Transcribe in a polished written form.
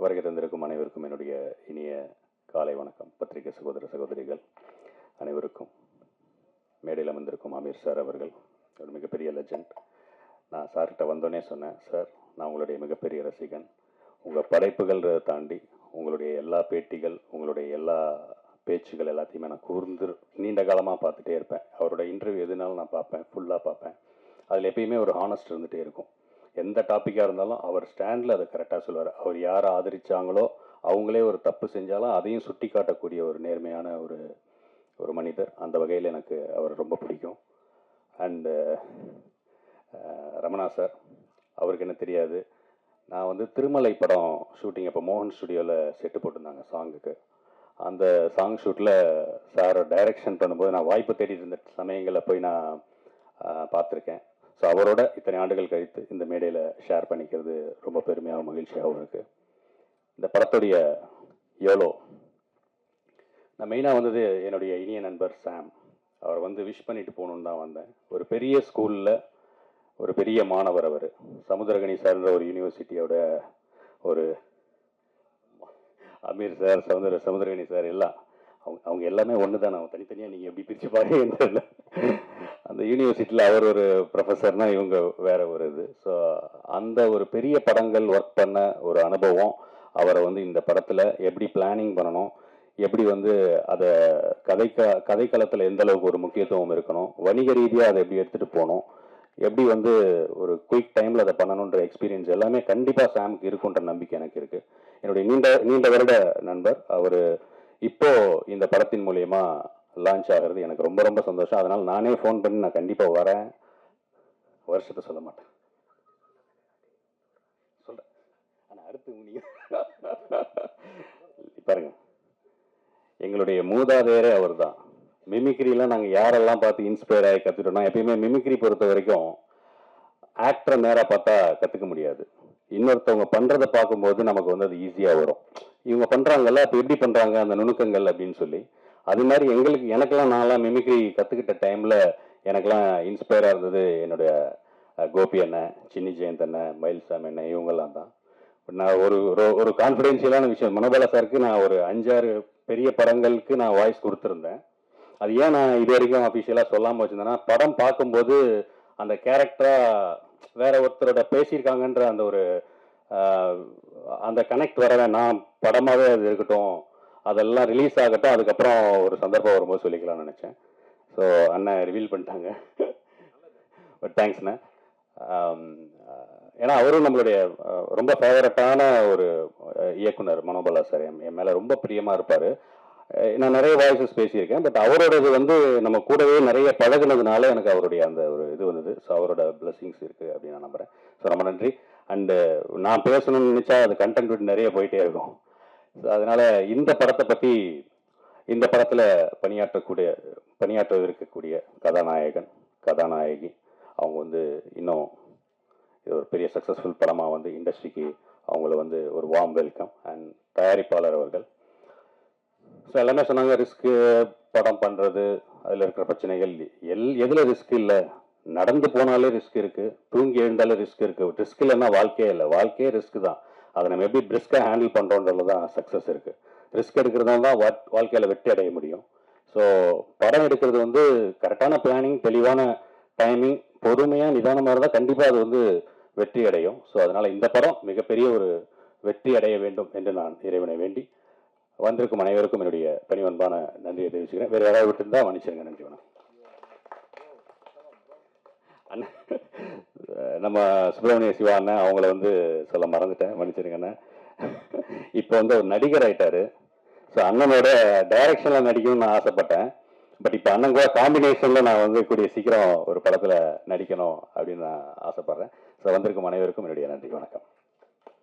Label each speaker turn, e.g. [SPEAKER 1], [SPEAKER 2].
[SPEAKER 1] வருகை தந்திருக்கும் அனைவருக்கும் என்னுடைய இனிய காலை வணக்கம். பத்திரிகை சகோதர சகோதரிகள் அனைவருக்கும், மேடையில் அமர்ந்திருக்கும் அமீர் சார் அவர்கள் ஒரு மிகப்பெரிய லெஜண்ட். நான் சார்கிட்ட வந்தோடனே சொன்னேன், சார் நான் உங்களுடைய மிகப்பெரிய ரசிகன். உங்கள் படைப்புகள் தாண்டி உங்களுடைய எல்லா பேட்டிகள், உங்களுடைய எல்லா பேச்சுகள் எல்லாத்தையுமே நான் கூர்ந்து நீண்ட காலமாக பார்த்துட்டே இருப்பேன். அவரோட இன்டர்வியூ எதுனாலும் நான் பார்ப்பேன், ஃபுல்லாக பார்ப்பேன். அதில் எப்பயுமே ஒரு ஹானஸ்ட் இருந்துகிட்டே இருக்கும். எந்த டாப்பிக்காக இருந்தாலும் அவர் ஸ்டாண்டில் அதை கரெக்டாக சொல்லுவார். அவர் யாரை ஆதரித்தாங்களோ அவங்களே ஒரு தப்பு செஞ்சாலும் அதையும் சுட்டி காட்டக்கூடிய ஒரு நேர்மையான ஒரு மனிதர். அந்த வகையில் எனக்கு அவர் ரொம்ப பிடிக்கும். அண்டு ரமணா சார், அவருக்கு என்ன தெரியாது, நான் வந்து திருமலை படம் ஷூட்டிங் அப்போ மோகன் ஸ்டுடியோவில் செட்டு போட்டிருந்தாங்க சாங்குக்கு. அந்த சாங் ஷூட்டில் சார் டைரக்ஷன் பண்ணும்போது நான் வாய்ப்பு தேடிட்டு இருந்த சமயங்களில் போய் நான் பார்த்துருக்கேன். ஸோ அவரோட இத்தனை ஆண்டுகள் கழித்து இந்த மேடையில் ஷேர் பண்ணிக்கிறது ரொம்ப பெருமையாகவும் மகிழ்ச்சியாகவும் இருக்குது. இந்த படத்துடைய யோலோ நான் மெயினாக வந்தது என்னுடைய இனிய நண்பர் சாம். அவர் வந்து விஷ் பண்ணிட்டு போகணுன்னு தான் வந்தேன். ஒரு பெரிய ஸ்கூலில் ஒரு பெரிய மாணவர். அவர் சமுத்திரகனி சார்ன்ற ஒரு யூனிவர்சிட்டியோட ஒரு அமீர் சார், சமுத்திரகனி சார் எல்லாம் அவங்க எல்லாமே ஒன்று தான். அவங்க தனித்தனியாக நீங்கள் எப்படி பிரித்து பாருங்க. அந்த யூனிவர்சிட்டியில் அவர் ஒரு ப்ரொஃபஸர்னா இவங்க வேற ஒரு இது. ஸோ அந்த ஒரு பெரிய படங்கள் ஒர்க் பண்ண ஒரு அனுபவம் அவரை வந்து இந்த படத்தில் எப்படி பிளானிங் பண்ணணும், எப்படி வந்து அதை கதைக்களத்தில் எந்த அளவுக்கு ஒரு முக்கியத்துவம் இருக்கணும், வணிக ரீதியாக அதை எப்படி எடுத்துகிட்டு போகணும், எப்படி வந்து ஒரு குயிக் டைமில் அதை பண்ணணுன்ற எக்ஸ்பீரியன்ஸ் எல்லாமே கண்டிப்பாக சாமுக்கு இருக்குன்ற நம்பிக்கை எனக்கு இருக்குது. என்னுடைய நீண்ட வருட நண்பர் அவர். இப்போ இந்த படத்தின் மூலயமா லான்ச் ஆகிறது எனக்கு ரொம்ப ரொம்ப சந்தோஷம். அதனால் நானே ஃபோன் பண்ணி நான் கண்டிப்பாக வரேன். வருஷத்தை சொல்ல மாட்டேன், சொல்கிறேன். ஆனால் அடுத்து நீங்கள் பாருங்க, எங்களுடைய மூதாதையரே அவர் தான். மிமிக்ரிலாம் நாங்கள் யாரெல்லாம் பார்த்து இன்ஸ்பயர் ஆகி கற்றுட்டோம்னா, எப்பயுமே மிமிக்ரி பொறுத்த வரைக்கும் ஆக்டரை நேராக பார்த்தா கற்றுக்க முடியாது. இன்னொருத்தவங்க பண்ணுறதை பார்க்கும்போது நமக்கு வந்து அது ஈஸியாக வரும். இவங்க பண்ணுறாங்கல்ல, இப்போ எப்படி பண்ணுறாங்க அந்த நுணுக்கங்கள் அப்படின்னு சொல்லி. அது மாதிரி எனக்கெல்லாம் நான்லாம் மிமிக்ரி கற்றுக்கிட்ட டைமில் எனக்கெல்லாம் இன்ஸ்பயராக இருந்தது என்னுடைய கோபி அண்ணன், சின்னி ஜெயந்த் அண்ணன், மயில்சாமி அண்ணன், இவங்கெல்லாம் தான். நான் ஒரு கான்ஃபிடென்ஷியலான விஷயம், மனோபாலா சாருக்கு நான் ஒரு 5-6 பெரிய படங்களுக்கு நான் வாய்ஸ் கொடுத்துருந்தேன். அது ஏன் நான் இது வரைக்கும் அஃபிஷியலாக சொல்லாமல் வச்சுருந்தேன்னா, படம் பார்க்கும்போது அந்த கேரக்டராக வேற ஒருத்தரோட பேசியிருக்காங்கன்ற அந்த கனெக்ட் வர வேணாம், படமாகவே அது இருக்கட்டும், அதெல்லாம் ரிலீஸ் ஆகட்டும், அதுக்கப்புறம் ஒரு சந்தர்ப்பம் வரும்போது சொல்லிக்கலாம்னு நினச்சேன். ஸோ அண்ணன் ரிவீல் பண்ணிட்டாங்க. பட் தேங்க்ஸ்ண்ணே. ஏன்னா அவரும் நம்மளுடைய ரொம்ப ஃபேவரட்டான ஒரு இயக்குனர் மனோபாலா சார். என் மேலே ரொம்ப பிரியமாக இருப்பார். நான் நிறைய வாய்ஸஸ் பேசியிருக்கேன். பட் அவரோட இது வந்து நம்ம கூடவே நிறைய பழகுனதுனால எனக்கு அவருடைய அந்த ஒரு இது வந்தது. ஸோ அவரோட பிளெஸிங்ஸ் இருக்குது அப்படின்னு நான் நம்புகிறேன். ஸோ ரொம்ப நன்றி. அண்டு நான் பேசணும்னு நினச்சா அது கண்டென்ட் நிறைய போயிட்டே இருக்கும். ஸோ அதனால் இந்த படத்தை பற்றி, இந்த படத்தில் பணியாற்ற இருக்கக்கூடிய கதாநாயகன், கதாநாயகி அவங்க வந்து இன்னும் இது ஒரு பெரிய சக்ஸஸ்ஃபுல் படமாக வந்து இண்டஸ்ட்ரிக்கு அவங்கள வந்து ஒரு வார்ம் வெல்கம். அண்ட் தயாரிப்பாளர் அவர்கள் ஸோ எல்லாமே சொன்னாங்க, ரிஸ்க்கு படம் பண்ணுறது, அதில் இருக்கிற பிரச்சனைகள் எதில் ரிஸ்க் இல்லை, நடந்து போனாலே ரிஸ்க் இருக்குது, தூங்கி எழுந்தாலே ரிஸ்க் இருக்குது. ரிஸ்க் இல்லைன்னா வாழ்க்கையே இல்லை, வாழ்க்கையே ரிஸ்க் தான். அதை நம்ம எப்படி பிரிஸ்காக ஹேண்டில் பண்ணுறோன்றதுல தான் சக்ஸஸ் இருக்குது. ரிஸ்க் எடுக்கிறதா தான் வாழ்க்கையில் வெற்றி அடைய முடியும். ஸோ படம் எடுக்கிறது வந்து கரெக்டான பிளானிங், தெளிவான டைமிங், பொறுமையாக நிதானமாக இருந்தால் கண்டிப்பாக அது வந்து வெற்றி அடையும். ஸோ அதனால் இந்த படம் மிகப்பெரிய ஒரு வெற்றி அடைய வேண்டும் என்று நான் இறைவனை வேண்டி வந்திருக்கும் அனைவருக்கும் என்னுடைய பணிவன்பான நன்றியை தெரிவிச்சுக்கிறேன். வேறு யாராவது விட்டுருந்தா மன்னிச்சிருங்க. நன்றி, வணக்கம். நம்ம சுப்பிரமணிய சிவா அண்ணன் அவங்கள வந்து சொல்ல மறந்துட்டேன், மன்னிச்சிருங்க அண்ணன். இப்போ வந்து ஒரு நடிகர் ஆயிட்டாரு. ஸோ அண்ணனோட டைரக்ஷனில் நடிக்கணும்னு நான் ஆசைப்பட்டேன். பட் இப்போ அண்ணன் கூட காம்பினேஷனில் நான் வந்து கூடிய சீக்கிரம் ஒரு படத்தில் நடிக்கணும் அப்படின்னு நான் ஆசைப்பட்றேன். ஸோ வந்திருக்கும் அனைவருக்கும் என்னுடைய நன்றி, வணக்கம்.